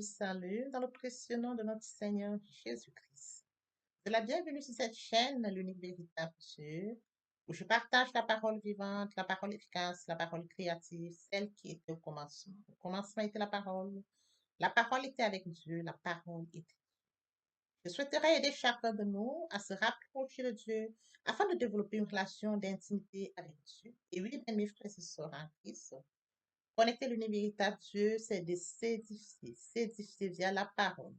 vous salue dans le précieux nom de notre Seigneur Jésus-Christ. C'est la bienvenue sur cette chaîne, l'unique véritable Dieu, où je partage la parole vivante, la parole efficace, la parole créative, celle qui était au commencement. Au commencement était la parole. La parole était avec Dieu, la parole était. Je souhaiterais aider chacun de nous à se rapprocher de Dieu afin de développer une relation d'intimité avec Dieu. Et oui, bien, mes frères et sœurs en Christ, connecter l'univers véritable Dieu, c'est de s'édifier via la parole.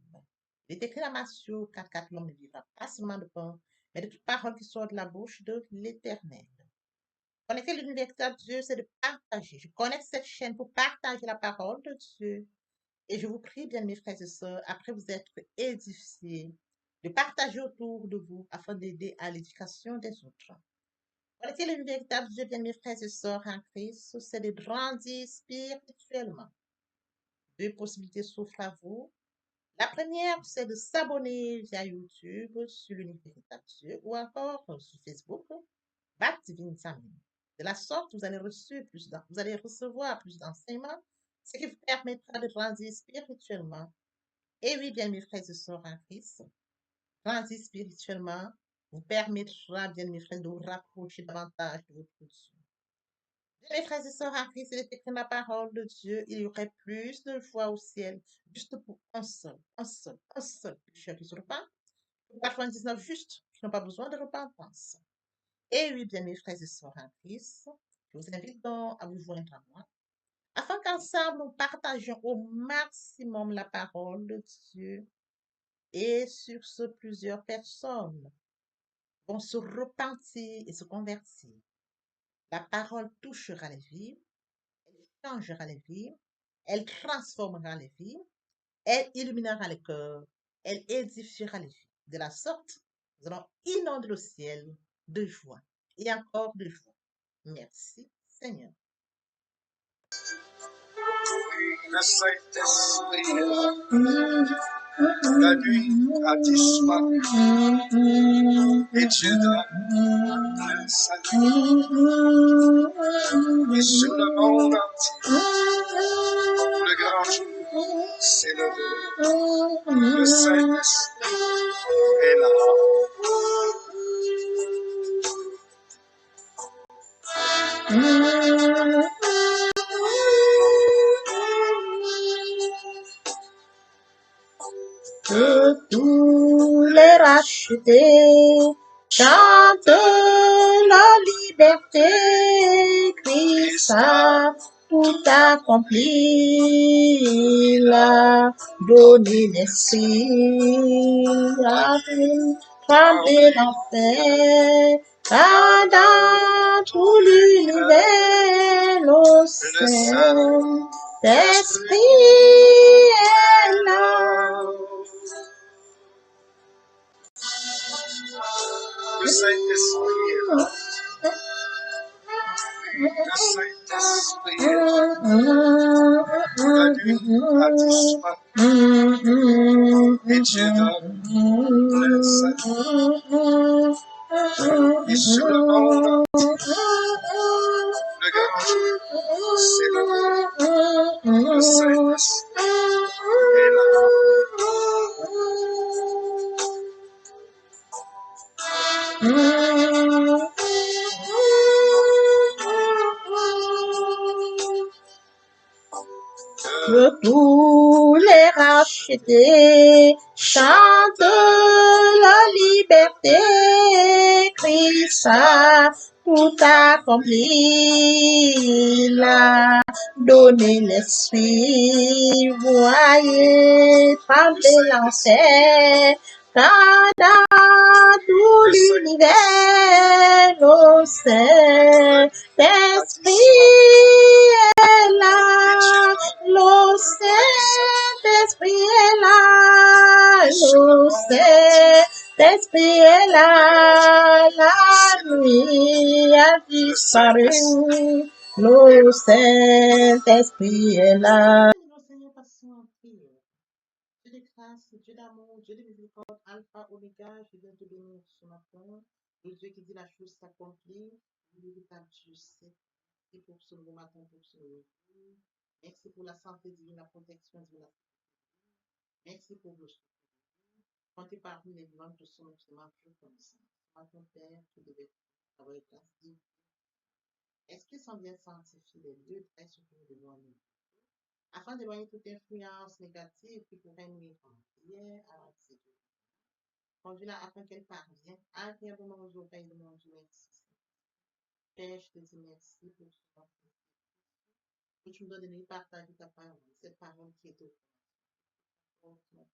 Il est écrit dans Matthieu 4, l'homme ne vivra pas seulement de pain, mais de toute parole qui sort de la bouche de l'Éternel. Connecter l'univers véritable Dieu, c'est de partager. Je connecte cette chaîne pour partager la parole de Dieu. Et je vous prie, bien mes frères et sœurs, après vous être édifiés, de partager autour de vous afin d'aider à l'éducation des autres. Connecter l'univers véritable Dieu, bien mes frères et sœurs en Christ, c'est de grandir spirituellement. Deux possibilités s'offrent à vous. La première, c'est de s'abonner via YouTube sur l'univers véritable Dieu ou encore sur Facebook, Bat Divine Family. De la sorte, vous allez recevoir plus d'enseignements, ce qui vous permettra de grandir spirituellement. Et oui, bien mes frères et sœurs en Christ, grandir spirituellement vous permettra, bien mes frères, de vous rapprocher davantage de votre Dieu. Mes frères et sœurs en Christ, il est écrit dans la parole de Dieu, il y aurait plus de joie au ciel, juste pour un seul pécheur qui se repent, pour 99 justes qui n'ont pas besoin de repentance. Et oui, bien mes frères et sœurs en Christ, je vous invite donc à vous joindre à moi, afin qu'ensemble nous partagions au maximum la parole de Dieu. Et sur ce, plusieurs personnes vont se repentir et se convertir. La parole touchera les vies, elle changera les vies, elle transformera les vies, elle illuminera les cœurs, elle édifiera les vies. De la sorte, nous allons inonder le ciel de joie et encore de joie. Merci, Seigneur. Le Saint-Esprit la nuit à 10 et Dieu donne le salut. Et sur le monde entier, le grand jour s'est levé. Le Saint-Esprit est là. Que tous les rachetés chantent la liberté, Christ a tout accompli, il a donné l'esprit, a fait trembler l'enfer, car dans tout l'univers, le Saint-Esprit est là. Le Saint-Esprit est là. Le Saint-Esprit est là. La nuit à 10 et Dieu donne le salut. Et sur le monde entier, le grand jour s'est levé. Le Saint-Esprit est là. Que tous les rachetés chantent la liberté, Christ a tout accompli, il a donné l'esprit, voyez trembler l'enfer, car dans tout l'univers, le Saint-Esprit est là, le Saint-Esprit est là, le Saint-Esprit est là, la nuit a disparu, le Saint-Esprit est là. Seigneur, passons en prière. Dieu de grâce, Dieu d'amour, Dieu de miséricorde, Alpha, Oméga, je viens te bénir ce matin. Le Dieu qui dit la chose s'accomplit, le véritable Dieu sait. Et pour ce nouveau matin, pour ce nouveau jour. Merci pour la santé divine, la protection divine. Merci pour vos soucis. Comptez parmi les vivants que sont absolument plus connaissants. Soit ton Père, tu devais avoir été ainsi. Est-ce qu'ils sont bien sanctifiés les lieux très supérieurs devant nous, afin d'éloigner toute influence négative qui pourrait nuire en prière à l'activité. Conduis-la afin qu'elle parvienne agréablement aux oreilles de mon Dieu. Merci. Père, je te dis merci pour ce que tu me donnes de partager ta parole, cette parole qui est au fond.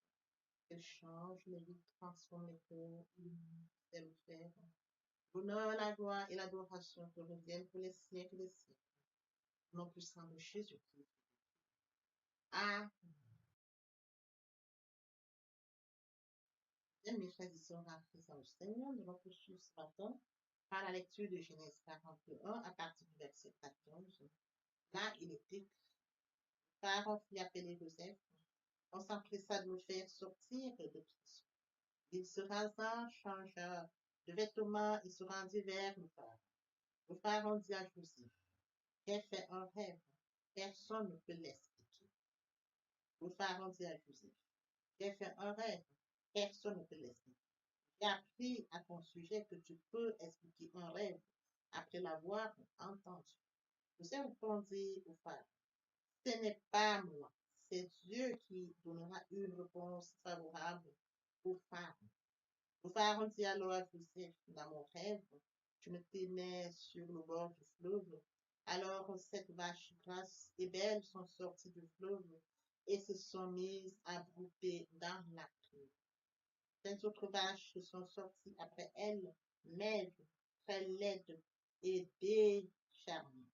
Elle change les vies, transforme les cœurs, illumine, le faire. L'honneur, la gloire et l'adoration te reviennent pour les siècles des siècles. Au nom puissant de Jésus-Christ. Amen. Mes frères et sœurs en Christ dans le Seigneur, nous allons poursuivre ce matin par la lecture de Genèse 41 à partir du verset 14. Là, il est écrit, Pharaon fit appeler Joseph, on s'empressa de le faire sortir de prison. Il se rasa, changea de vêtements et se rendit vers le pharaon. Le pharaon dit à Joseph, j'ai fait un rêve, personne ne peut l'expliquer. Le pharaon dit à Joseph, j'ai fait un rêve, personne ne peut l'expliquer. J'ai appris à ton sujet que tu peux expliquer un rêve après l'avoir entendu. Joseph répondit au pharaon, ce n'est pas moi, c'est Dieu qui donnera une réponse favorable au pharaon. Le pharaon dit alors à Joseph, dans mon rêve, je me tenais sur le bord du fleuve. Alors cette vache grasse et belle sont sorties du fleuve et se sont mises à brouter dans la crue. 5 autres vaches sont sorties après elles, maigres, très laides et décharnées.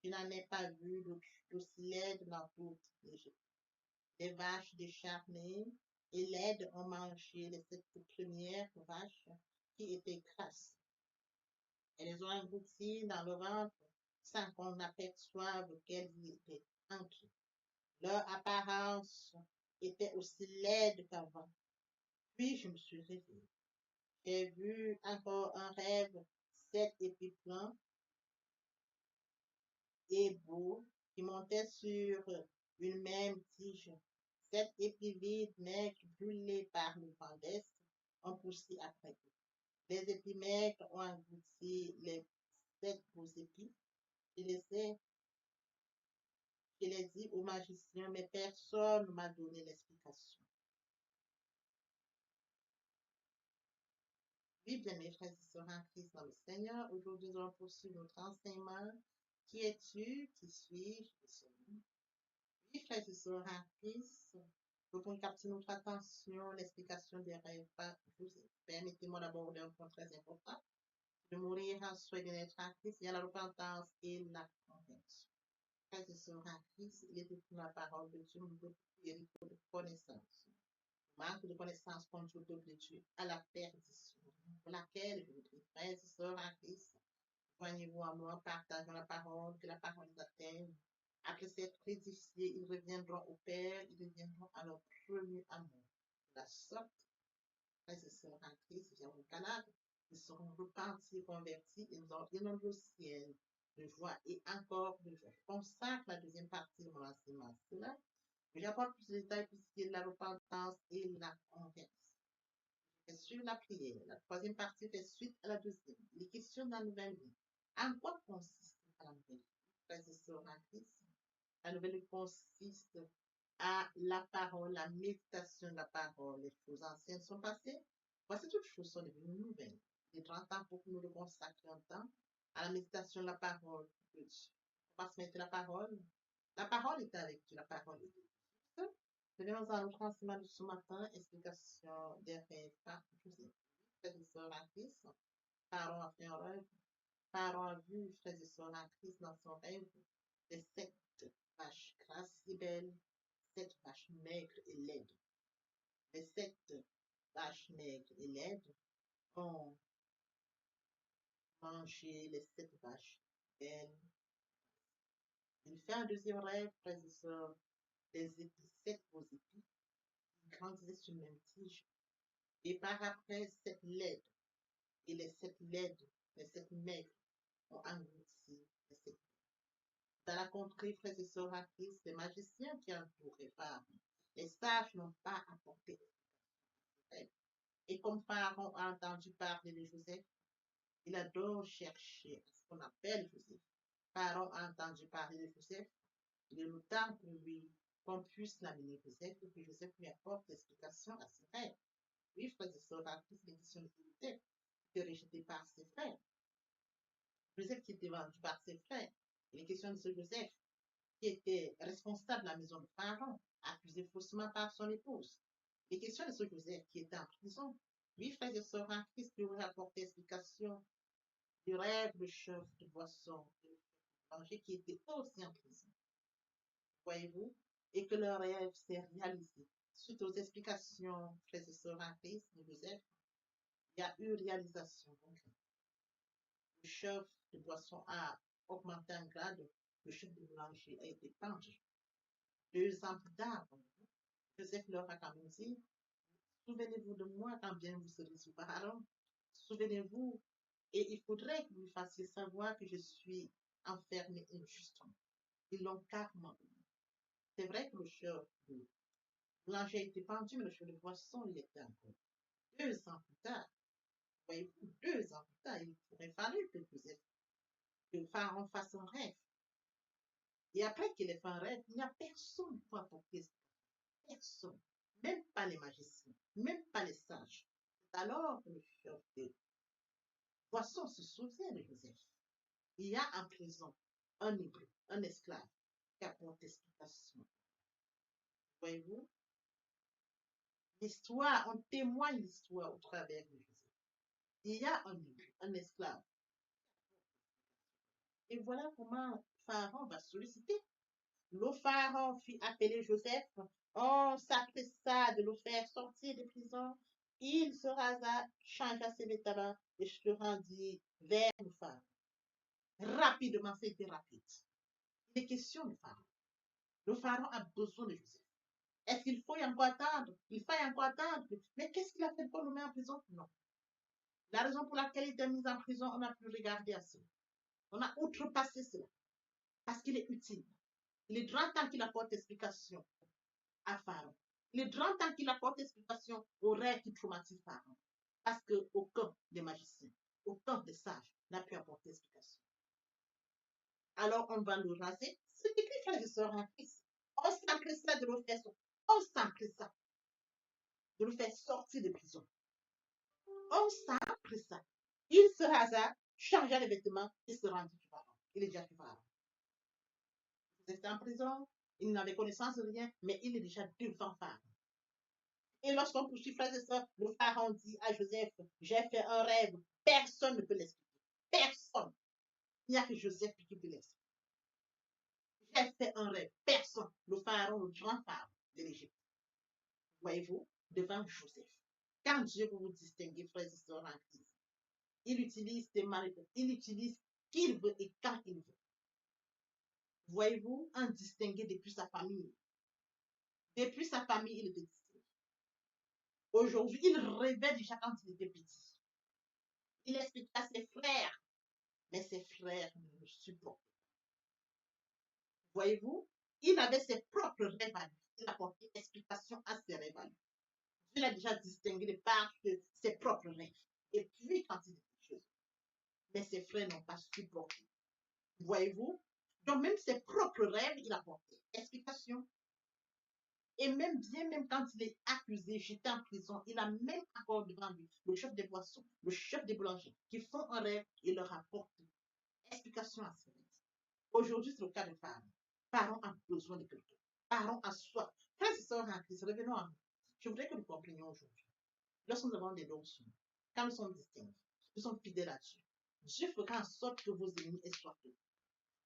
Je n'en ai pas vu d'aussi laide dans toute l'Égypte. Les vaches décharnées et laides ont mangé les 7 premières vaches qui étaient grasses. Elles ont englouti dans le ventre sans qu'on aperçoive qu'elles y étaient entrées. Leur apparence était aussi laide qu'avant. Puis je me suis réveillée. J'ai vu encore un rêve, 7 épis blancs et beaux qui montaient sur une même tige. 7 épis vides, maigres, brûlés par le vent d'est, ont poussé après eux. Les épis maigres ont englouti les 7 beaux épis. Je les ai, je les dit aux magiciens, mais personne ne m'a donné l'explication. Oui, bien mes frères et sœurs en Christ dans le Seigneur, aujourd'hui nous allons poursuivre notre enseignement. Qui es-tu? Qui suis-je? Oui, frères et sœurs en Christ, nous pouvons capter notre attention, l'explication des rêves par Joseph. Permettez-moi d'aborder un point très important. De mourir en soi et de naître en Christ, il y a la repentance et la conversion. Frères et sœurs en Christ, il est écrit dans la parole de Dieu, nous devons prier pour de connaissance. Manque de connaissance conduit de Dieu à la perdition, pour laquelle je vous prie, frères et sœurs en Christ, joignez-vous à moi, partageons la parole, que la parole les atteigne. Après s'être édifiés, ils reviendront au Père, ils reviendront à leur premier amour. De la sorte, frères et sœurs en Christ, viens au Canada, ils seront repentis, convertis, et nous aurons inondé le ciel de joie et encore de joie. Je consacre la deuxième partie de mon enseignement à cela. Mais j'apporte plus de détails puisqu'il y a la repentance et la conversion. Fait suivre la prière. La troisième partie fait suite à la deuxième. Les questions de la nouvelle vie. En quoi consiste la nouvelle vie? Frères et sœurs en Christ, la nouvelle vie consiste à la parole, la méditation de la parole. Les choses anciennes sont passées. Voici toutes choses sont devenues nouvelles. Il est grand temps pour que nous le consacrions un temps à la méditation de la parole de Dieu. On va se mettre la parole. La parole est avec Dieu. La parole est Dieu. Venons à notre enseignement de ce matin, explication des rêves par Joseph. Frères et sœurs en Christ, Pharaon a fait un rêve. Pharaon a vu, frères et sœurs en Christ, dans son rêve, les 7 vaches grasses et belles, 7 vaches maigres et laides. Les 7 vaches maigres et laides ont mangé les 7 vaches belles. Il fait un deuxième rêve, frères et sœurs, les épis, 7 beaux épis, qui grandissaient sur une même tige. Et par après, 7 laides. Et les 7 laides, les 7 maigres, ont englouti les 7. Dans la contrée, frères et sœurs en Christ, les magiciens qui entouraient Pharaon, les les sages n'ont pas apporté. Et comme Pharaon a entendu parler de Joseph, il a donc cherché ce qu'on appelle Joseph. Pharaon a entendu parler de Joseph, il est le temps pour lui qu'on puisse l'amener Joseph et que Joseph lui apporte l'explication à ses frères. Oui, frères et sœurs, à tous les questions de Joseph, qui était rejeté par ses frères. Joseph qui était vendu par ses frères. Il est question de ce Joseph qui était responsable de la maison de Pharaon, accusé faussement par son épouse. Il est question de ce Joseph qui était en prison. Oui, frères et sœurs, en Christ lui aurait apporté explication du rêve de chef de boisson et qui était aussi en prison. Voyez-vous? Et que le rêve s'est réalisé. Suite aux explications, frères et sœurs, en Christ de Joseph, il y a eu réalisation. Donc, le chef de boisson a augmenté en grade, le chef de boulanger a été pendu. 2 ans plus tard, Joseph leur a quand même dit, souvenez-vous de moi quand bien vous serez sous Pharaon. Souvenez-vous, et il faudrait que vous fassiez savoir que je suis enfermé injustement. Ils l'ont carrément dit. C'est vrai que le chef de boulanger a été pendu, mais le chef de boisson, il était encore. 2 ans plus tard, voyez-vous, 2 ans plus tard, il aurait fallu que Pharaon fasse un rêve. Et après qu'il ait fait un rêve, il n'y a personne pour apporter. Personne. Même pas les magiciens, même pas les sages. C'est alors que le chef de boisson se souvient de Joseph. Il y a en prison un hébreu, un esclave, qui apporte explication. Voyez-vous, l'histoire, on témoigne l'histoire au travers de Joseph. Il y a un hébreu, un esclave. Et voilà comment Pharaon va solliciter. Le Pharaon fit appeler Joseph. On s'appressa de le faire sortir de prison. Il se rasa, changea ses vêtements et se rendit vers le Pharaon. Rapidement, c'était rapide. Il est question du Pharaon. Le Pharaon a besoin de Joseph. Est-ce qu'il faut encore attendre? Il faut encore attendre. Mais qu'est-ce qu'il a fait pour le mettre en prison? Non. La raison pour laquelle il était mis en prison, on n'a plus regardé à cela. On a outrepassé cela. Parce qu'il est utile. Il est grand temps qu'il apporte explication à Pharaon. Il est grand temps qu'il apporte explication aux rêves qui traumatisent Pharaon. Parce qu'aucun des magiciens, aucun des sages n'a pu apporter explication. Alors on va le raser. C'est écrit, frères et sœurs en Christ. On s'empressa de le faire sortir. On s'empressa de le faire sortir de prison. On s'empressa. Il se rasa, changea les vêtements et se rendit du Pharaon. Il est déjà du Pharaon. Il était en prison, il n'avait connaissance de rien, mais il est déjà devant Pharaon. Et lorsqu'on poursuit frères et sœurs, le Pharaon dit à Joseph, j'ai fait un rêve, personne ne peut l'expliquer. Personne. Il n'y a que Joseph qui peut l'expliquer. J'ai fait un rêve, personne. Le Pharaon, le grand Pharaon de l'Égypte. Voyez-vous, devant Joseph. Quand Dieu veut vous distinguer, frères et sœurs en Christ, il utilise des marionnettes, il utilise qu'il veut et quand il veut. Voyez-vous, un distingué depuis sa famille. Depuis sa famille, il était distingué. Aujourd'hui, il rêvait déjà quand il était petit. Il explique à ses frères, mais ses frères ne le supportent pas. Voyez-vous, il avait ses propres rêves à lui. Il apportait explication à ses rêves à lui. Dieu l'a déjà distingué de par ses propres rêves. Et puis, quand il dit quelque chose, mais ses frères n'ont pas supporté. Voyez-vous, donc même ses propres rêves, il apportait explication. Et même bien, même quand il est accusé, j'étais en prison, il a même encore devant lui le chef des boissons, le chef des boulangers, qui font un rêve et leur apportent explication à ce rêve. Aujourd'hui, c'est le cas de Pharaon. Pharaon a besoin de quelqu'un. Pharaon a soif. Frères et sœurs en Christ, revenons à nous. Je voudrais que nous comprenions aujourd'hui. Lorsque nous avons des dons sur nous, quand nous sommes distingués, nous sommes fidèles à Dieu. Dieu fera en sorte que vos ennemis aient soif de vous.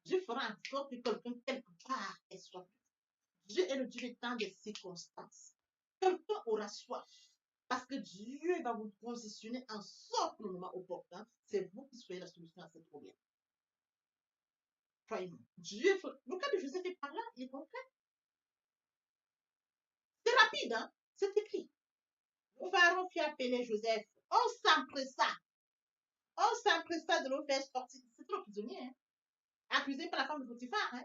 Dieu fera en sorte que quelqu'un quelque part ait soif de vous. Dieu est le Dieu du temps des circonstances. Quelqu'un aura soif. Parce que Dieu va vous positionner en sorte le moment opportun. C'est vous qui soyez la solution à ce problème. Croyez-moi. Dieu, le cas de Joseph est par là, il est concret. C'est rapide, hein? C'est écrit. Le Pharaon fit appeler Joseph. On s'empressa de le faire sortir. C'est trop prisonnier, hein? Accusé par la femme de Potiphar, hein?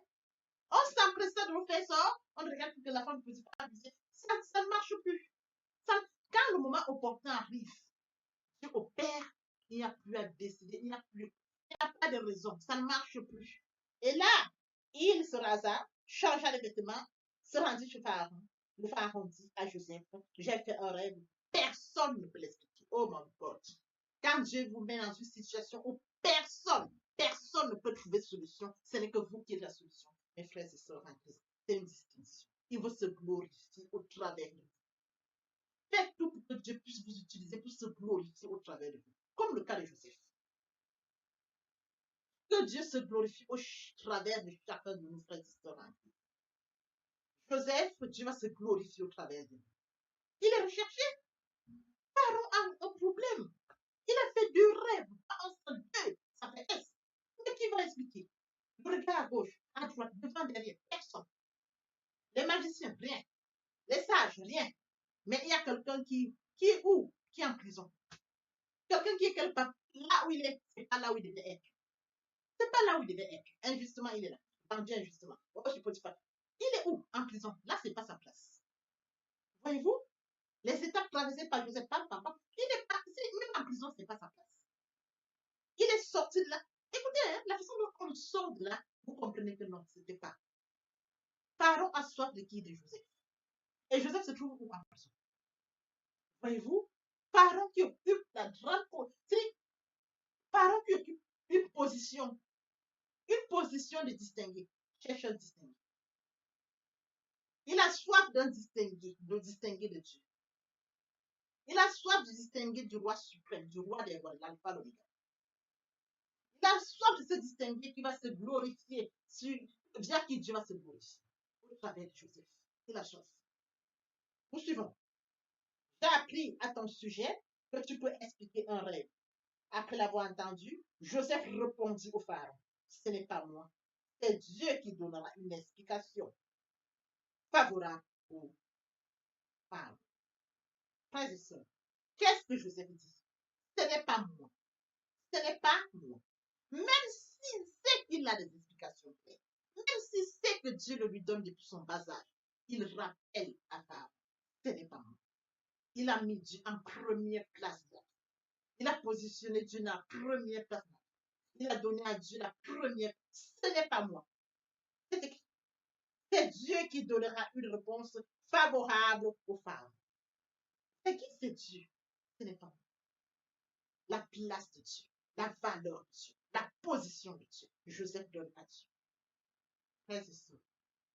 On s'empresse de vous faire ça, on regarde que la femme ne peut pas abuser. Ça ne marche plus. Quand le moment opportun arrive, tu opères, il n'y a plus à décider, il n'y a pas de raison, ça ne marche plus. Et là, il se rasa, changea de vêtements, se rendit chez Pharaon. Le Pharaon dit à Joseph, j'ai fait un rêve, personne ne peut l'expliquer. Oh mon God. Quand Dieu vous met dans une situation où personne ne peut trouver de solution, ce n'est que vous qui êtes la solution. Mes frères et sœurs en Christ, c'est une distinction. Il veut se glorifier au travers de vous. Faites tout pour que Dieu puisse vous utiliser pour se glorifier au travers de vous. Comme le cas de Joseph. Que Dieu se glorifie au travers de chacun de nos frères et sœurs en Christ. Joseph, Dieu va se glorifier au travers de lui. Il est recherché. Pharaon a un problème. Il a fait deux rêves, pas un seul, deux. Ça fait S. Mais qui va expliquer? Le regard à gauche, à droite, devant, derrière, personne. Les magiciens, rien. Les sages, rien. Mais il y a quelqu'un qui est où? Qui est en prison. Quelqu'un qui est quelque part. Là où il est, c'est pas là où il devait être. C'est pas là où il devait être. Injustement, il est là. Vendu injustement. Oh, je peux pas. Il est où? En prison. Là, c'est pas sa place. Voyez-vous? Les étapes traversées par Joseph, par papa, il n'est pas, même en prison, c'est pas sa place. Il est sorti de là. Écoutez, hein, la façon dont on sort de là, vous comprenez que non, c'était pas. Pharaon a soif de qui? De Joseph. Et Joseph se trouve où? En prison. Voyez-vous? Pharaon qui occupe la grande position. Pharaon qui occupe une position de distingué. Cherche un distingué. Il a soif d'un distingué, de distinguer de Dieu. Il a soif de distinguer du roi suprême, du roi des rois, l'alpha, l'oméga. Il a soif de se distinguer qui va se glorifier, via qui Dieu va se glorifier. Au travers de Joseph. C'est la chose. Nous suivons. J'ai appris à ton sujet que tu peux expliquer un rêve. Après l'avoir entendu, Joseph répondit au pharaon. Ce n'est pas moi. C'est Dieu qui donnera une explication favorable au pharaon. Frères et sœurs, qu'est-ce que Joseph dit? Ce n'est pas moi. Ce n'est pas moi. Même s'il sait qu'il a des explications claires, même s'il sait que Dieu le lui donne depuis son bas âge, il rappelle à Pharaon. Ce n'est pas moi. Il a mis Dieu en première place. Il a positionné Dieu en première place. Il a donné à Dieu la première. Ce n'est pas moi. C'est Dieu qui donnera une réponse favorable au pharaon. C'est qui c'est Dieu? Ce n'est pas moi. La place de Dieu, la valeur de Dieu, la position de Dieu. Joseph donne à Dieu. Frères et sœurs,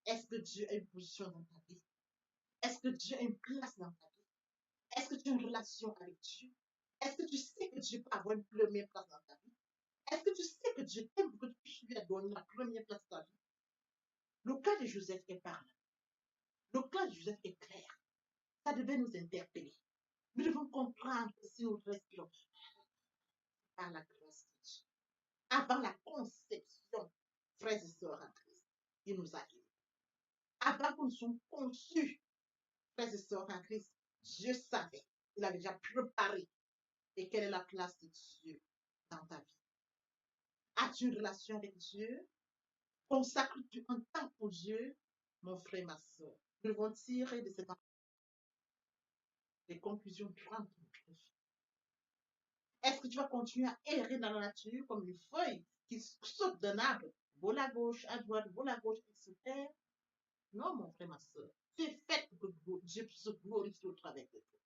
est-ce que Dieu a une position dans ta vie? Est-ce que Dieu a une place dans ta vie? Est-ce que tu as une relation avec Dieu? Est-ce que tu sais que Dieu peut avoir une première place dans ta vie? Est-ce que tu sais que Dieu t'aime pour que tu puisses lui donner la première place dans ta vie? Le cas de Joseph est parlant. Le cas de Joseph est clair. Ça devait nous interpeller. Nous devons comprendre que si nous respirons par la grâce de Dieu, avant la conception, frères et sœurs en Christ, il nous a aimés. Avant que nous soyons conçus, frères et sœurs en Christ, Dieu savait, il avait déjà préparé. Et quelle est la place de Dieu dans ta vie? As-tu une relation avec Dieu? Consacres-tu un temps pour Dieu? Mon frère, ma soeur, nous devons tirer de cette des conclusions grandes pour notre vie. Est-ce que tu vas continuer à errer dans la nature comme une feuille qui saute d'un arbre, vole à gauche, à droite, vole à gauche et se perd? Non, mon frère, ma soeur. Tu es fait pour que Dieu puisse se glorifier au travers de toi.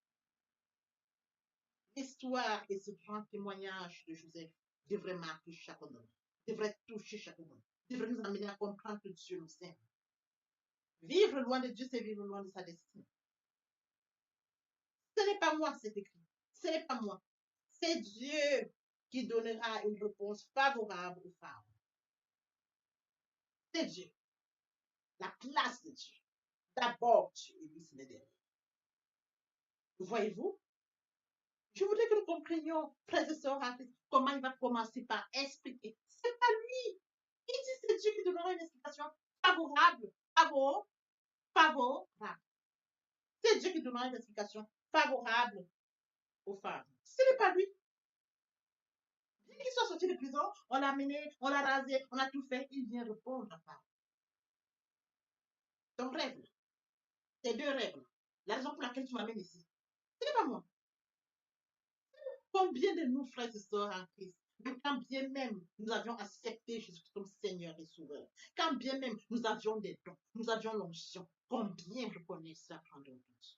L'histoire et ce grand témoignage de Joseph devrait marquer chacun de nous, devrait toucher chacun de nous, devrait nous amener à comprendre que Dieu nous aime. Vivre loin de Dieu, c'est vivre loin de sa destinée. Ce n'est pas moi, c'est écrit. Ce n'est pas moi. C'est Dieu qui donnera une réponse favorable aux femmes. C'est Dieu. La place de Dieu. D'abord Dieu et lui, c'est le dernier. Voyez-vous? Je voudrais que nous comprenions, frères et sœurs, comment il va commencer par expliquer. C'est pas lui. Il dit c'est Dieu qui donnera une explication favorable. Favorable. C'est Dieu qui donnera une explication favorable aux femmes. Ce n'est pas lui. Dès qu'il soit sorti de prison, on l'a amené, on l'a rasé, on a tout fait. Il vient répondre à ça. Ton rêve, tes deux rêves, la raison pour laquelle tu m'amènes ici, ce n'est pas moi. Combien de nous, frères et sœurs en Christ, quand bien même nous avions accepté Jésus comme Seigneur et Sauveur, quand bien même nous avions des dons, nous avions l'onction, combien reconnaissaient à prendre Dieu,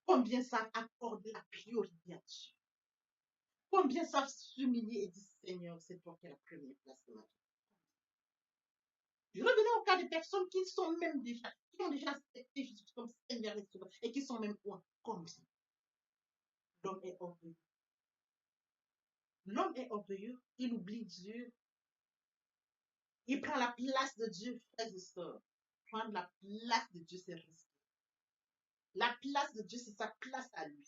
combien savent accorder la priorité à Dieu, combien savent s'humilier et dire Seigneur, c'est toi qui es la première place de ma vie. Je revenais au cas des personnes qui sont même déjà, qui ont déjà accepté Jésus comme Seigneur et Sauveur et qui sont même quoi? Combien? L'homme est orgueilleux. L'homme est orgueilleux, il oublie Dieu, il prend la place de Dieu, frères et sœurs. Prendre la place de Dieu, c'est risqué. La place de Dieu, c'est sa place à lui.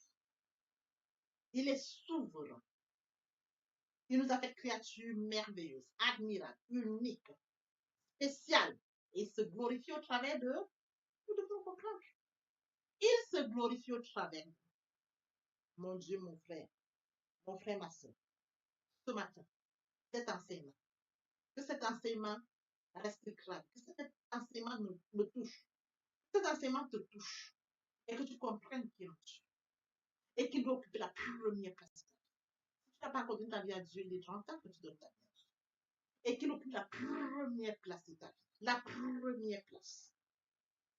Il est souverain. Il nous a fait créatures merveilleuses, admirables, uniques, spéciales. Et il se glorifie au travers de... Nous devons comprendre. Il se glorifie au travers. Mon Dieu, mon frère, ma soeur, ce matin, cet enseignement, que cet enseignement reste grave, que cet enseignement me touche, que cet enseignement te touche et que tu comprennes qu'il est Dieu et qu'il doit occuper la première place. Si tu n'as pas accordé ta vie à Dieu, il est grand temps que tu donnes ta vie à Dieu et qu'il occupe la première place de ta vie, la première place.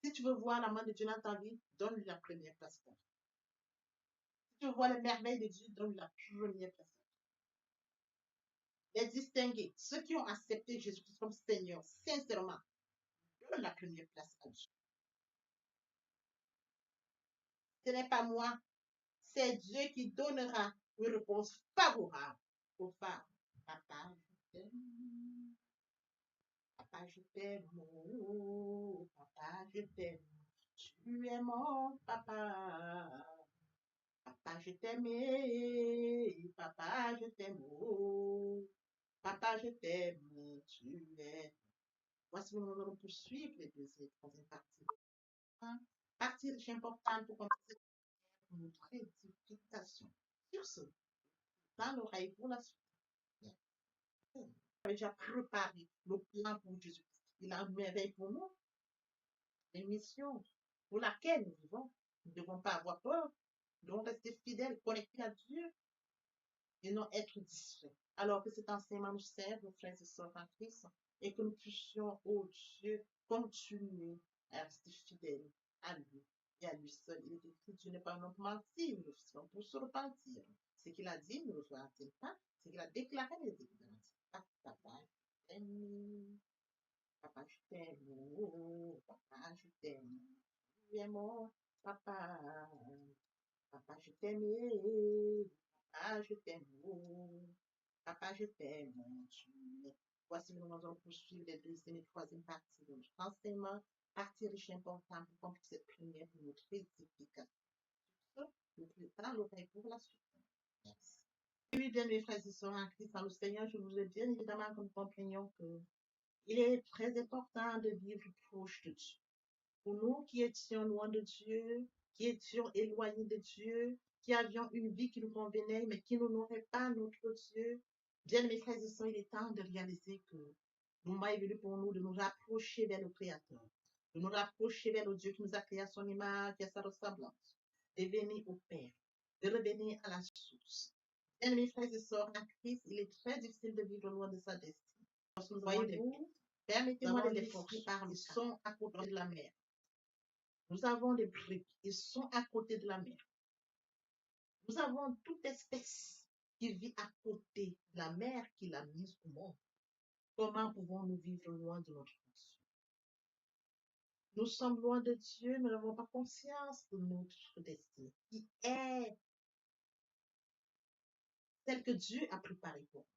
Si tu veux voir la main de Dieu dans ta vie, donne-lui la première place de ta vie. Si tu veux voir les merveilles de Dieu, donne-lui la première place de ta vie. Les distingués, ceux qui ont accepté Jésus-Christ comme Seigneur, sincèrement, donne la première place à Dieu. Ce n'est pas moi, c'est Dieu qui donnera une réponse favorable aux femmes. Papa, je t'aime. Papa, je t'aime. Oh, papa, je t'aime. Tu es mon papa. Papa, je t'aime. Papa, je t'aime. Oh, papa, je t'aime. Tu es. Voici nous allons poursuivre les deuxième et troisième parties. Partie riche importante pour commencer notre édification. Sur ce, dans l'oreille pour la suite. Il a déjà préparé le plan pour Jésus. Il a une merveille pour nous, une mission pour laquelle nous vivons. Nous ne devons pas avoir peur. Nous devons rester fidèles, connectés à Dieu et non être distraits. Alors que cet enseignement nous serve, nos frères et sœurs en Christ, et que nous puissions, oh Dieu, continuer à rester fidèles à lui et à lui seul. Il est écrit, Dieu n'est pas un homme menti, nous sommes pour se repentir. Ce qu'il a dit, nous ne le fera-t-il pas? Ce qu'il a déclaré, nous ne le pas. Papa, je t'aime. Papa, je t'aime. Oh, papa, je t'aime. Tu es mon papa. Papa, je t'aime. Papa, je t'aime. Oh, papa, je t'aime. Voici, nous allons poursuivre les deuxième et troisième parties de notre enseignement. Partie riche importante pour qu'on puisse prier pour notre édification. Nous préparons l'oreille pour la suite. Merci. Oui, bien, mes frères et sœurs en Christ, dans le Seigneur, je vous ai bien évidemment que nous comprenions que il est très important de vivre proche de Dieu. Pour nous qui étions loin de Dieu, qui étions éloignés de Dieu, qui avions une vie qui nous convenait, mais qui n'honorait pas notre Dieu, bien, mes frères et sœurs, il est temps de réaliser que le moment est venu pour nous de nous rapprocher vers le Créateur, de nous rapprocher vers le Dieu qui nous a créé à son image et à sa ressemblance, de venir au Père, de revenir à la source. Bien, mes frères et sœurs en Christ, il est très difficile de vivre loin de sa destinée. Voyez-vous, permettez-moi de les forcer, ils sont à côté de la mer. Nous avons des briques, ils sont à côté de la mer. Nous avons toute espèce qui vit à côté de la mer qu'il a mise au monde. Comment pouvons-nous vivre loin de notre Dieu? Nous sommes loin de Dieu, nous n'avons pas conscience de notre destinée, qui est celle que Dieu a préparée pour nous.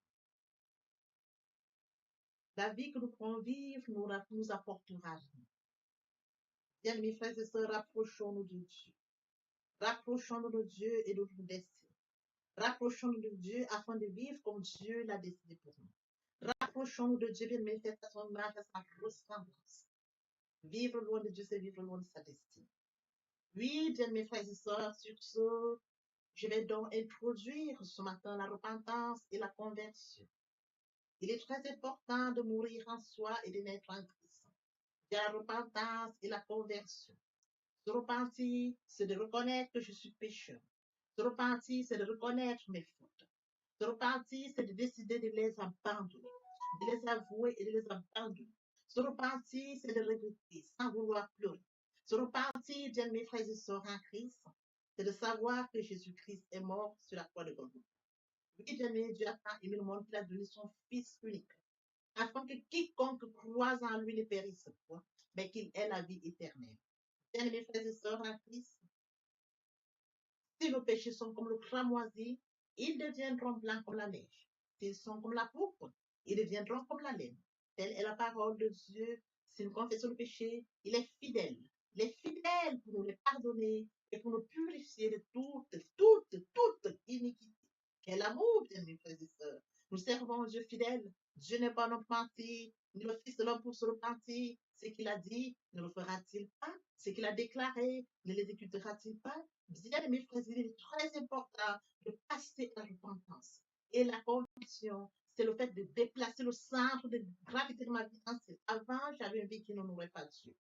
La vie que nous pourrons vivre nous apportera rien. Bien, mes frères et sœurs, rapprochons-nous de Dieu. Rapprochons-nous de Dieu et de notre destinée. Rapprochons-nous de Dieu afin de vivre comme Dieu l'a décidé pour nous. Rapprochons-nous de Dieu, bien mes frères, à son image, à sa ressemblance. Vivre loin de Dieu, c'est vivre loin de sa destinée. Oui, bien mes frères et sœurs, sur ce, je vais donc introduire ce matin la repentance et la conversion. Il est très important de mourir en soi et de naître en Christ. Il y a la repentance et la conversion. Se repentir, c'est de reconnaître que je suis pécheur. Se repentir, c'est de reconnaître mes fautes. Se repentir, c'est de décider de les abandonner, de les avouer et de les abandonner. Se repentir, c'est de regretter sans vouloir pleurer. Se repentir, bien mes frères et sœurs en Christ, c'est de savoir que Jésus-Christ est mort sur la croix de Golgotha. Oui, bien aimé, Dieu a tant aimé le monde qu'il a donné son Fils unique, afin que quiconque croise en lui ne périsse point, mais qu'il ait la vie éternelle. Bien mes frères et sœurs en Christ, si nos péchés sont comme le cramoisi, ils deviendront blancs comme la neige. S'ils sont comme la pourpre, ils deviendront comme la laine. Telle est la parole de Dieu. Si nous confessons le péché, il est fidèle. Il est fidèle pour nous les pardonner et pour nous purifier de toute iniquité. Quel amour, bien mes frères et sœurs. Nous servons un Dieu fidèle. Dieu n'est pas notre menti, ni le Fils de l'homme pour se repentir. Ce qu'il a dit, ne le fera-t-il pas? Ce qu'il a déclaré, ne l'exécutera-t-il pas? Bien, mes frères, il est très important de passer à la repentance. Et la conviction, c'est le fait de déplacer le centre de gravité de ma vie entière. Avant, j'avais une vie qui n'honorait pas Dieu.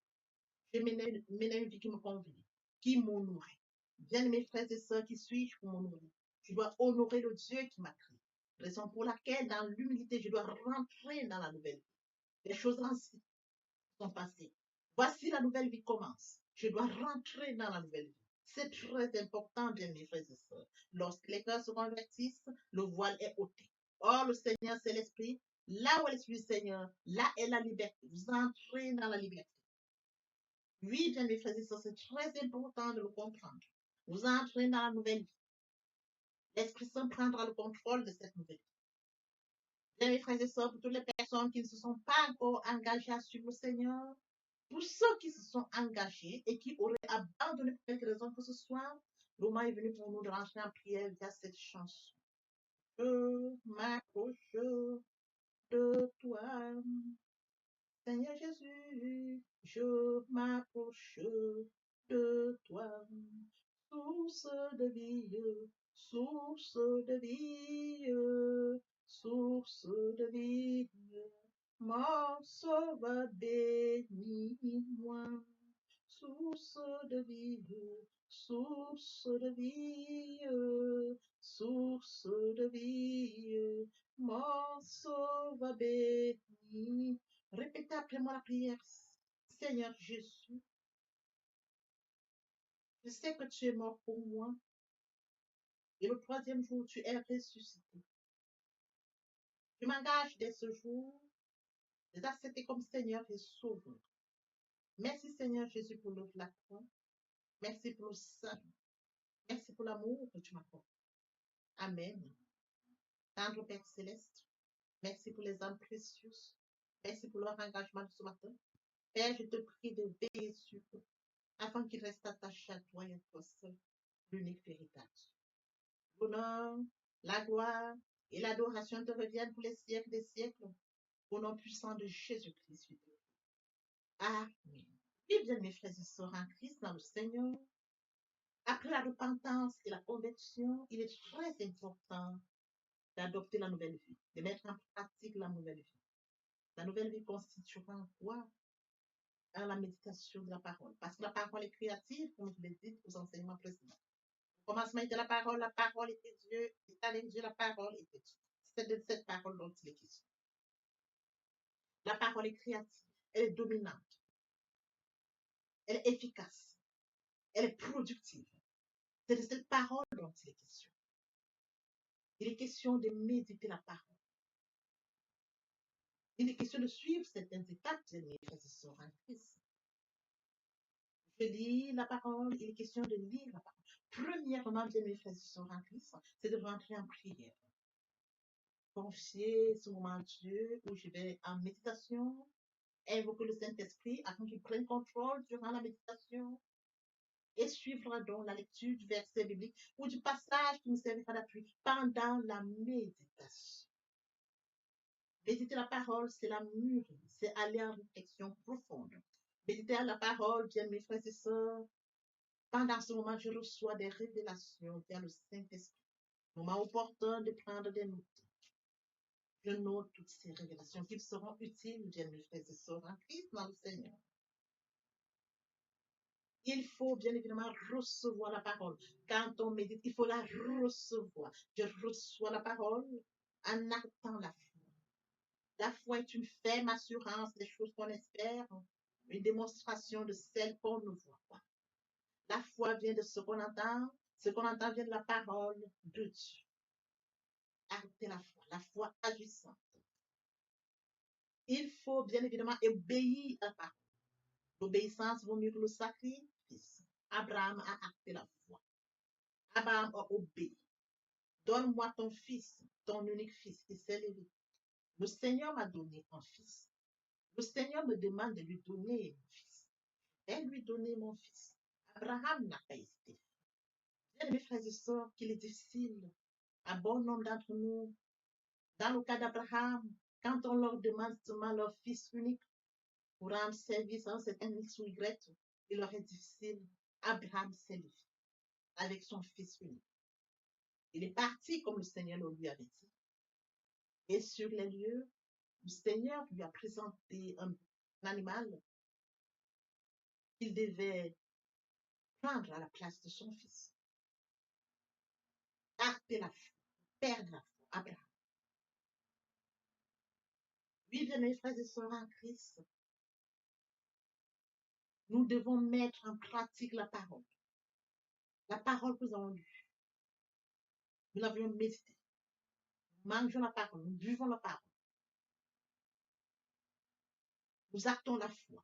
Je menais une vie qui me convenait, qui m'honorait. Bien, mes frères et sœurs, qui suis-je pour m'honorer? Je dois honorer le Dieu qui m'a créé. Raison pour laquelle, dans l'humilité, je dois rentrer dans la nouvelle vie. Les choses anciennes sont passées. Voici la nouvelle vie commence. Je dois rentrer dans la nouvelle vie. C'est très important, bien mes frères et sœurs. Lorsque les cœurs se convertissent, le voile est ôté. Or, le Seigneur, c'est l'Esprit. Là où est l'Esprit du Seigneur, là est la liberté. Vous entrez dans la liberté. Oui, bien mes frères et sœurs, c'est très important de le comprendre. Vous entrez dans la nouvelle vie. L'Esprit Saint prendra le contrôle de cette nouvelle vie. Bien mes frères et sœurs, pour toutes les personnes qui ne se sont pas encore engagées à suivre le Seigneur, pour ceux qui se sont engagés et qui auraient abandonné pour quelque raison que ce soit, le moment est venu pour nous de rentrer en prière via cette chanson. Je m'approche de toi, Seigneur Jésus, je m'approche de toi, source de vie, source de vie, source de vie. Mon sauveur, bénis-moi, source de vie, source de vie, source de vie, mon sauveur, bénis. Répétez après moi la prière. Seigneur Jésus, je sais que tu es mort pour moi et le troisième jour, tu es ressuscité. Je m'engage dès ce jour de t'accepter comme Seigneur et Sauveur. Merci Seigneur Jésus pour l'œuvre de la croix. Merci pour le salut. Merci pour l'amour que tu m'accordes. Amen. Tendre Père Céleste, merci pour les âmes précieuses. Merci pour leur engagement de ce matin. Père, je te prie de veiller sur eux, afin qu'ils restent attachés à toi et à toi seul, l'unique véritable. L'honneur, la gloire et l'adoration te reviennent pour les siècles des siècles, au nom puissant de Jésus-Christ. Amen. Et bien, mes frères et sœurs en Christ, dans le Seigneur, après la repentance et la conversion, il est très important d'adopter la nouvelle vie, de mettre en pratique la nouvelle vie. La nouvelle vie constituera quoi? La méditation de la parole. Parce que la parole est créative, comme je l'ai dit aux enseignements précédents. Au commencement était la parole était Dieu, et avec Dieu, la parole était Dieu. C'est de cette parole dont il est question. La parole est créative, elle est dominante, elle est efficace, elle est productive. C'est de cette parole dont il est question. Il est question de méditer la parole. Il est question de suivre certaines étapes de mes frères et sœurs en Christ. Je lis la parole, il est question de lire la parole. Premièrement, bien mes frères et sœurs en Christ, c'est de rentrer en prière. Confier ce moment à Dieu où je vais en méditation, invoquer le Saint-Esprit afin qu'il prenne contrôle durant la méditation et suivre donc la lecture du verset biblique ou du passage qui nous servira d'appui pendant la méditation. Méditer la parole, c'est la mûrir, c'est aller en réflexion profonde. Méditer la parole, bien mes frères et sœurs, pendant ce moment, je reçois des révélations via le Saint-Esprit. Moment opportun de prendre des notes. Je note toutes ces révélations qui seront utiles, bien mes frères et sœurs, en Christ dans le Seigneur. Il faut bien évidemment recevoir la parole. Quand on médite, il faut la recevoir. Je reçois la parole en actant la foi. La foi est une ferme assurance des choses qu'on espère, une démonstration de celles qu'on ne voit pas. La foi vient de ce qu'on entend vient de la parole de Dieu. Acter la foi agissante. Il faut bien évidemment obéir à la parole. L'obéissance vaut mieux que le sacrifice. Abraham a acté la foi. Abraham a obéi. Donne-moi ton fils, ton unique fils, qui s'est levé. Le Seigneur m'a donné un fils. Le Seigneur me demande de lui donner mon fils. Je vais lui donner mon fils. Abraham n'a pas hésité. Bien, mes frères et sœurs, qu'il est difficile. Un bon nombre d'entre nous, dans le cas d'Abraham, quand on leur demande seulement leur fils unique pour rendre service à cet X ou Y, il leur est difficile. Abraham s'est levé avec son fils unique. Il est parti comme le Seigneur le lui avait dit. Et sur les lieux, le Seigneur lui a présenté un animal qu'il devait prendre à la place de son fils. Acter la foi, perdre la foi, Abraham. Oui, bien mes frères et sœurs en Christ, nous devons mettre en pratique la parole. La parole que nous avons lue. Nous l'avions médité. Nous mangeons la parole, nous buvons la parole. Nous actons la foi.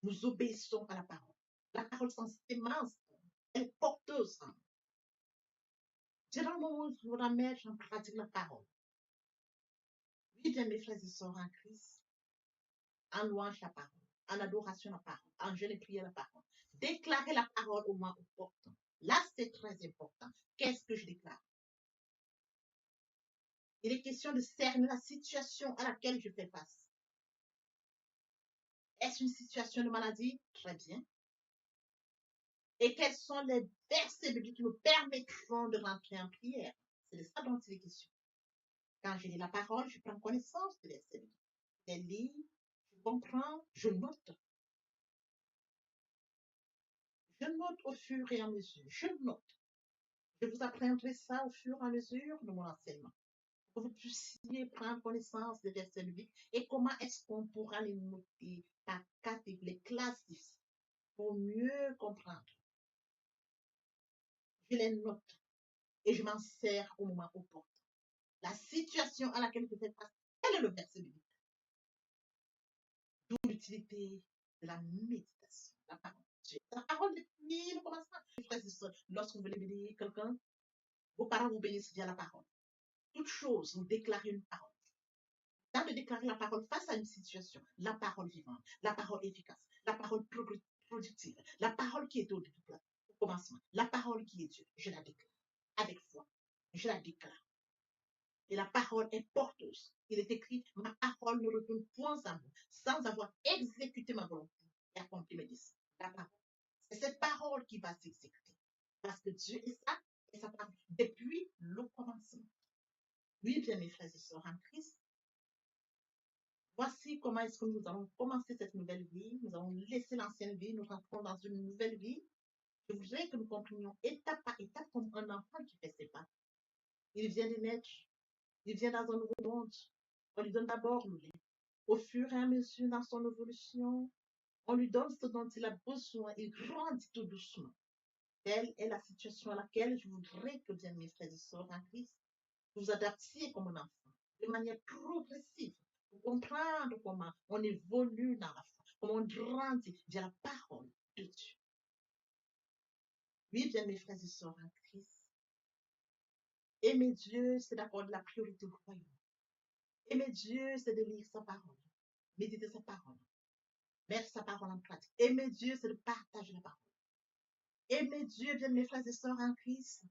Nous obéissons à la parole. La parole sans sémence, elle est porteuse. C'est dans le moment où nous devons mettre en pratique la parole. Oui, bien mes frères et sœurs en Christ, en louange la parole, en adoration la parole, en jeûne et prière la parole. Déclarer la parole au moins opportun. Là, c'est très important. Qu'est-ce que je déclare? Il est question de cerner la situation à laquelle je fais face. Est-ce une situation de maladie? Très bien. Et quels sont les versets bibliques qui me permettront de rentrer en prière? C'est de ça dont il est question. Quand je lis la parole, je prends connaissance des versets bibliques. Je les lis, je comprends, je note. Je note au fur et à mesure. Je note. Je vous apprendrai ça au fur et à mesure de mon enseignement. Pour que vous puissiez prendre connaissance des versets bibliques et comment est-ce qu'on pourra les noter par catégorie, les classifier pour mieux comprendre. Je les note et je m'en sers au moment opportun. La situation à laquelle je fais face, quel est le verset biblique? D'où l'utilité de la méditation, la parole de Dieu. La parole depuis le commencement. Lorsque vous voulez bénir quelqu'un, vos parents vous bénissent via la parole. Toute chose, vous déclarez une parole. Dans de déclarer la parole face à une situation, la parole vivante, la parole efficace, la parole productive, la parole qui est au commencement, la parole qui est Dieu, je la déclare avec foi. Je la déclare. Et la parole est porteuse. Il est écrit, ma parole ne retourne point à moi, sans avoir exécuté ma volonté et accompli mes désirs. La parole. C'est cette parole qui va s'exécuter. Parce que Dieu est ça, et sa parole, depuis le commencement. Oui, bien mes frères et sœurs en Christ, voici comment est-ce que nous allons commencer cette nouvelle vie. Nous allons laisser l'ancienne vie, nous rentrons dans une nouvelle vie. Je voudrais que nous comprenions étape par étape comme un enfant qui fait ses pas. Il vient de naître, il vient dans un nouveau monde. On lui donne d'abord le lait. Au fur et à mesure dans son évolution, on lui donne ce dont il a besoin. Il grandit tout doucement. Telle est la situation à laquelle je voudrais que, bien mes frères et sœurs en Christ, vous vous adaptiez comme un enfant, de manière progressive, pour comprendre comment on évolue dans la foi, comment on grandit via la parole de Dieu. Oui, bien mes frères et sœurs en Christ, aimer Dieu, c'est d'accorder la priorité au royaume. Aimer Dieu, c'est de lire sa parole, méditer sa parole, mettre sa parole en pratique. Aimer Dieu, c'est de partager la parole. Aimer Dieu, bien mes frères et sœurs en Christ,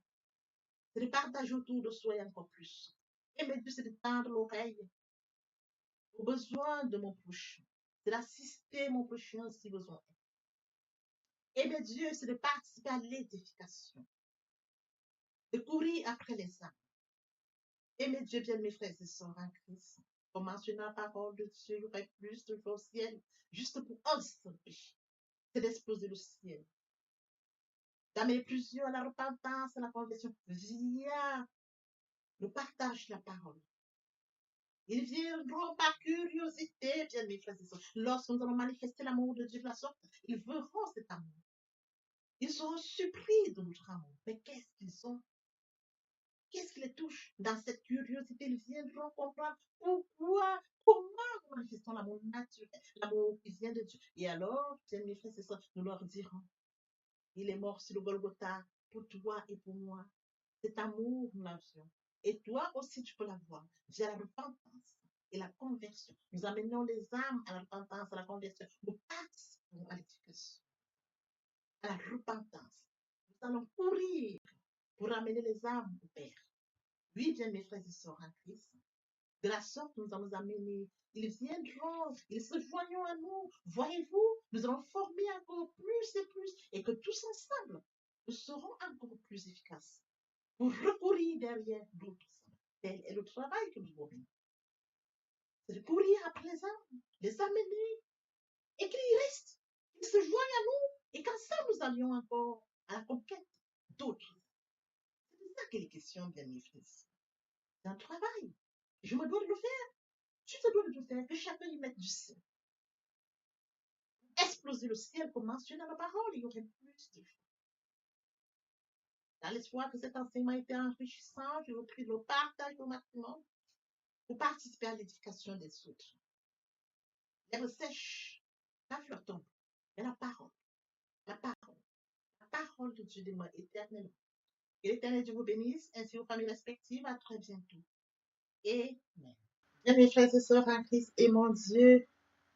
c'est de partager autour de soi et encore plus. Aimer Dieu, c'est de tendre l'oreille aux besoins de mon prochain. C'est d'assister mon prochain si besoin est. Aimer Dieu, c'est de participer à l'édification, de courir après les âmes. Aimer Dieu, bien mes frères et sœurs en Christ. Pour mentionner la parole de Dieu, il y aurait plus de choses au ciel, juste pour un seul péché. C'est d'exploser le ciel. d'amener plusieurs à la repentance, à la conversion via le partage de la parole. Ils viendront par curiosité, bien mes frères et sœurs. Lorsque nous allons manifester l'amour de Dieu de la sorte, ils verront cet amour. Ils seront surpris de notre amour. Mais qu'est-ce qu'ils ont? Qu'est-ce qui les touche? Dans cette curiosité, ils viendront comprendre pourquoi, comment nous manifestons l'amour naturel, l'amour qui vient de Dieu. Et alors, bien mes frères et sœurs, nous leur dirons, il est mort sur le Golgotha pour toi et pour moi. Cet amour, nous l'avions. Et toi aussi, tu peux l'avoir via la repentance et la conversion. Nous amenons les âmes à la repentance, à la conversion. Nous participons à l'éducation, à la repentance. Nous allons courir pour amener les âmes au Père. Oui, bien mes frères et sœurs en Christ. De la sorte, nous allons amener. Ils viendront, ils se joignent à nous. Voyez-vous, nous allons former encore plus et plus. Et que tous ensemble, nous serons encore plus efficaces pour recourir derrière d'autres. Tel est le travail que nous avons. C'est de courir après les amener, et qu'ils restent, qu'ils se joignent à nous, et qu'ensemble nous allions encore à la conquête d'autres. C'est ça qu'il est question, bien mes frères. C'est un travail. Je me dois de le faire. Tu te dois de le faire, que chacun y mette du sien. Exploser le ciel, comme mentionné dans la parole, il y aurait plus de choses. Dans l'espoir que cet enseignement était enrichissant, je vous prie de le partager au maximum pour participer à l'éducation des autres. L'herbe sèche, la fleur tombe, mais la parole de Dieu demeure éternellement. Que l'Éternel Dieu vous bénisse, ainsi vos familles respectives. À très bientôt. Amen. Bien, mes frères et sœurs en Christ, et mon Dieu,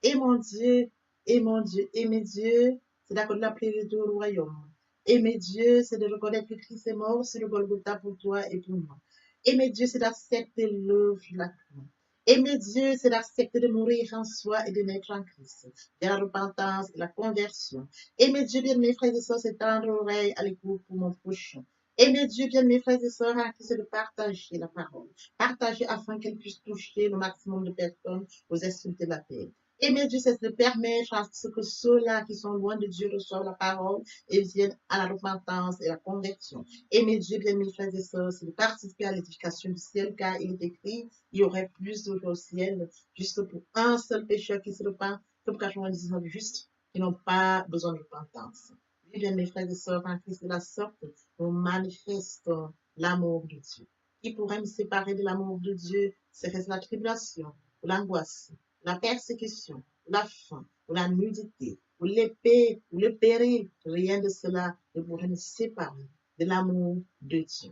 et mon Dieu, et mon Dieu, et mes dieux, c'est d'accord de l'appeler le royaume. Et mes dieux, c'est de reconnaître que Christ est mort sur le Golgotha pour toi et pour moi. Et mes dieux, c'est d'accepter l'œuvre de la croix. Et mes dieux, c'est d'accepter de mourir en soi et de naître en Christ, de la repentance et la conversion. Et mes dieux, bien mes frères et sœurs, c'est tendre l'oreille à l'écoute pour mon prochain. Et mes dieux, bien mes frères et sœurs, en Christ, c'est de partager la parole. Partager afin qu'elle puisse toucher le maximum de personnes aux extrémités de la terre. Et mes dieux, c'est de permettre à ce que ceux-là qui sont loin de Dieu reçoivent la parole et viennent à la repentance et la conversion. Et mes dieux, bien mes frères et sœurs, c'est de participer à l'édification du ciel, car il est écrit, il y aurait plus d'eau au ciel, juste pour un seul pécheur qui se repent, que pour 99 justes qui n'ont pas besoin de repentance. Oui, bien mes frères et sœurs, en Christ de la sorte, nous manifestons l'amour de Dieu. Qui pourrait me séparer de l'amour de Dieu? Serait-ce la tribulation, ou l'angoisse, la persécution, la faim, ou la nudité, ou l'épée, ou le péril? Rien de cela ne pourrait nous séparer de l'amour de Dieu.